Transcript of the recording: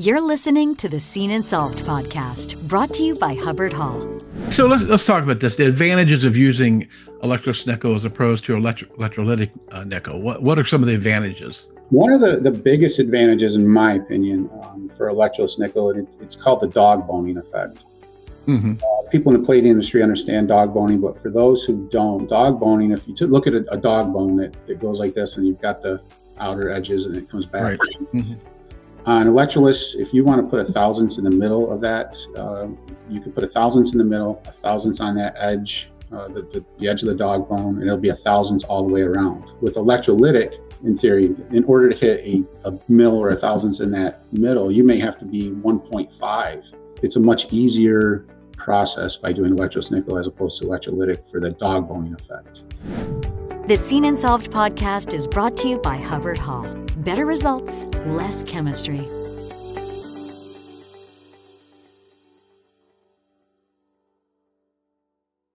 You're listening to the Seen and Solved podcast, brought to you by Hubbard-Hall. So let's talk about this. The advantages of using electroless nickel as opposed to electrolytic nickel. What are some of the advantages? One of the biggest advantages, in my opinion, for electroless nickel, it's called the dog boning effect. Mm-hmm. People in the plating industry understand dog boning, but for those who don't, dog boning, if you look at a dog bone that goes like this and you've got the outer edges and it comes back. Right. Mm-hmm. On electroless, if you want to put a thousandths in the middle of that, you can put a thousandths in the middle, a thousandths on that edge, the edge of the dog bone, and it'll be a thousandths all the way around. With electrolytic, in theory, in order to hit a mil or a thousandths in that middle, you may have to be 1.5. It's a much easier process by doing electroless nickel as opposed to electrolytic for the dog boning effect. The Seen and Solved podcast is brought to you by Hubbard-Hall. Better results, less chemistry.